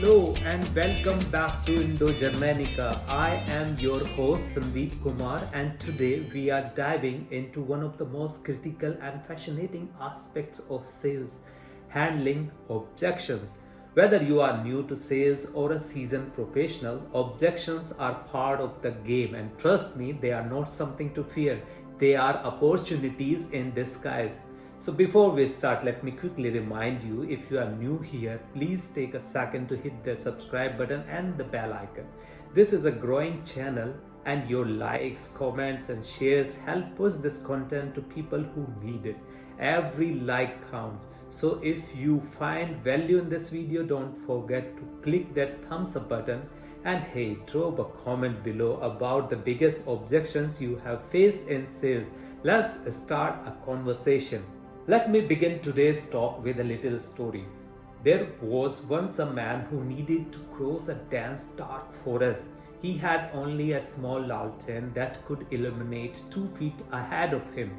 Hello and welcome back to Indo Germanica. I am your host Sandeep Kumar, and today we are diving into one of the most critical and fascinating aspects of sales: handling objections. Whether you are new to sales or a seasoned professional, objections are part of the game, and trust me, they are not something to fear. They are opportunities in disguise. So before we start, let me quickly remind you, if you are new here, please take a second to hit the subscribe button and the bell icon. This is a growing channel, and your likes, comments and shares help push this content to people who need it. Every like counts. So if you find value in this video, don't forget to click that thumbs up button, and hey, drop a comment below about the biggest objections you have faced in sales. Let's start a conversation. Let me begin today's talk with a little story. There was once a man who needed to cross a dense dark forest. He had only a small lantern that could illuminate 2 feet ahead of him.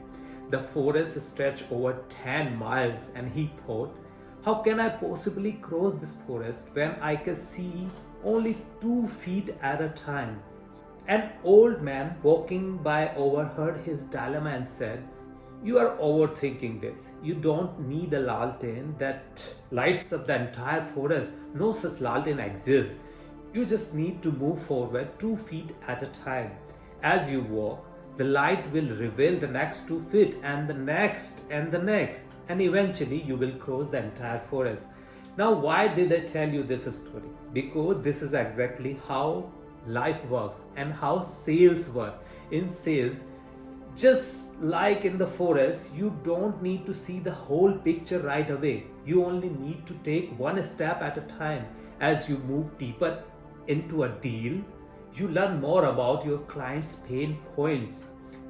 The forest stretched over 10 miles, and he thought, how can I possibly cross this forest when I can see only 2 feet at a time? An old man walking by overheard his dilemma and said, you are overthinking this. You don't need a lantern that lights up the entire forest. No such lantern exists. You just need to move forward 2 feet at a time. As you walk, the light will reveal the next 2 feet and the next and the next, and eventually you will cross the entire forest. Now, why did I tell you this story? Because this is exactly how life works and how sales work. In sales, just like in the forest, you don't need to see the whole picture right away. You only need to take one step at a time. As you move deeper into a deal, you learn more about your client's pain points,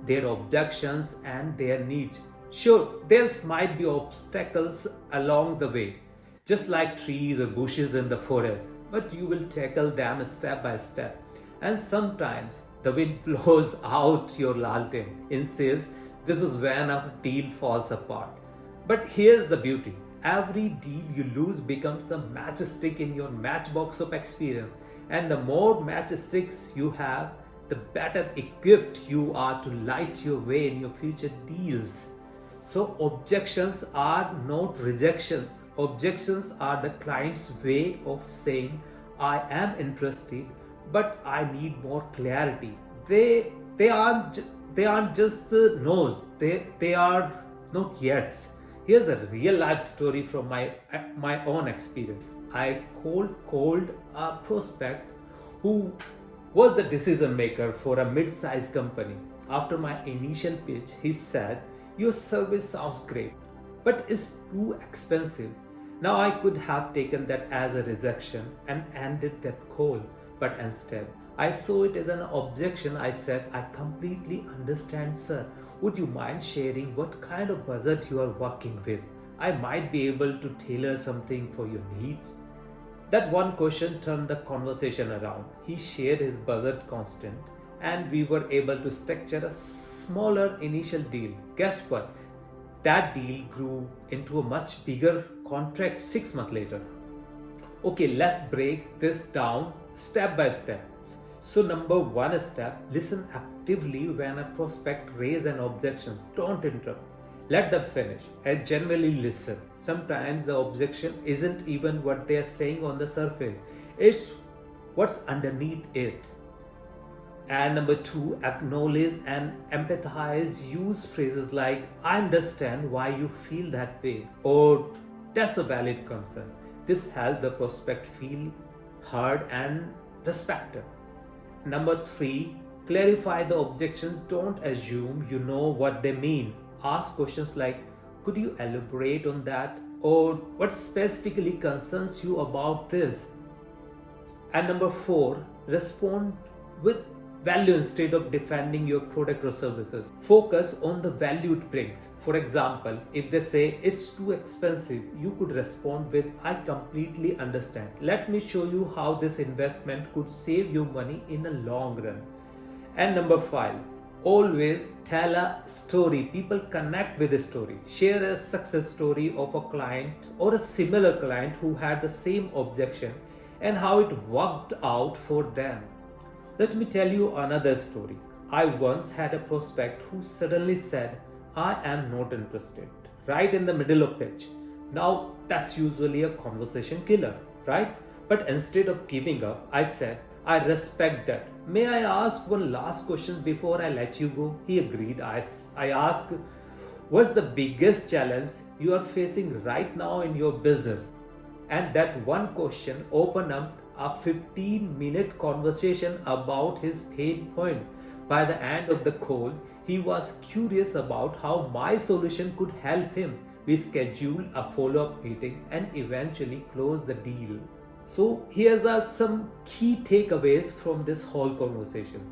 their objections and their needs. Sure, there might be obstacles along the way, just like trees or bushes in the forest, but you will tackle them step by step. And sometimes the wind blows out your lantern. In sales, this is when a deal falls apart. But here's the beauty. Every deal you lose becomes a matchstick in your matchbox of experience. And the more matchsticks you have, the better equipped you are to light your way in your future deals. So objections are not rejections. Objections are the client's way of saying, I am interested, but I need more clarity. They aren't just no's. They are not yets. Here's a real life story from my own experience. I called a prospect who was the decision maker for a mid-sized company. After my initial pitch, he said, your service sounds great, but it's too expensive. Now I could have taken that as a rejection and ended that call. But instead, I saw it as an objection. I said, I completely understand, sir. Would you mind sharing what kind of budget you are working with? I might be able to tailor something for your needs. That one question turned the conversation around. He shared his budget constant, and we were able to structure a smaller initial deal. Guess what? That deal grew into a much bigger contract 6 months later. Okay, let's break this down step by step. So number one step, listen actively when a prospect raises an objection. Don't interrupt. Let them finish and genuinely listen. Sometimes the objection isn't even what they are saying on the surface. It's what's underneath it. And number two, acknowledge and empathize. Use phrases like, I understand why you feel that way, or that's a valid concern. This helps the prospect feel heard and respected. Number three, clarify the objections. Don't assume you know what they mean. Ask questions like, could you elaborate on that? Or what specifically concerns you about this? And number four, respond with value instead of defending your product or services. Focus on the value it brings. For example, if they say it's too expensive, you could respond with, I completely understand. Let me show you how this investment could save you money in the long run. And number five, always tell a story. People connect with a story. Share a success story of a client or a similar client who had the same objection and how it worked out for them. Let me tell you another story. I once had a prospect who suddenly said, I am not interested, right in the middle of pitch. Now, that's usually a conversation killer, right? But instead of giving up, I said, I respect that. May I ask one last question before I let you go? He agreed. I asked, what's the biggest challenge you are facing right now in your business? And that one question opened up a 15-minute conversation about his pain point. By the end of the call, he was curious about how my solution could help him. We scheduled a follow-up meeting and eventually closed the deal. So here's some key takeaways from this whole conversation.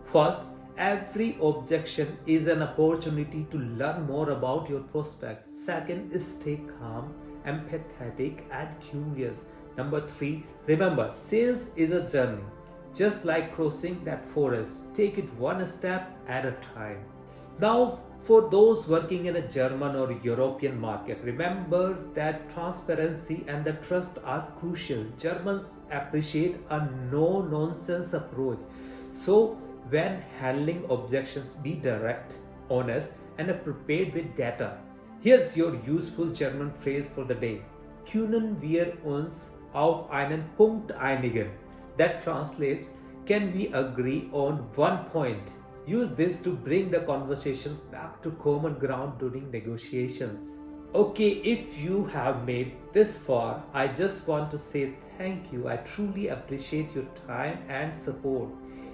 First, every objection is an opportunity to learn more about your prospect. Second is stay calm, empathetic, and curious. Number 3, remember, sales is a journey. Just like crossing that forest, take it one step at a time. Now, for those working in a German or European market, remember that transparency and the trust are crucial. Germans appreciate a no-nonsense approach. So, when handling objections, be direct, honest, and prepared with data. Here's your useful German phrase for the day. Können wir uns auf einen Punkt einigen? That translates, can we agree on one point? Use this to bring the conversations back to common ground during negotiations. Okay, if you have made this far, I just want to say thank you. I truly appreciate your time and support.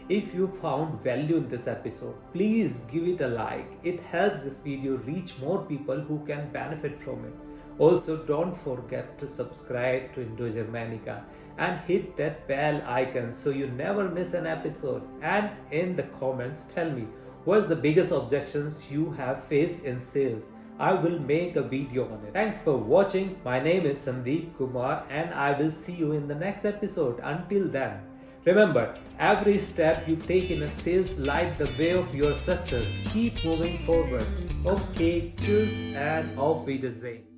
If you found value in this episode, please give it a like. It helps this video reach more people who can benefit from it. Also, don't forget to subscribe to Indo-Germanica and hit that bell icon so you never miss an episode. And in the comments, tell me what's the biggest objections you have faced in sales. I will make a video on it. Thanks for watching. My name is Sandeep Kumar and I will see you in the next episode. Until then, remember, every step you take in a sales light the way of your success. Keep moving forward. Okay, cheers and auf Wiedersehen.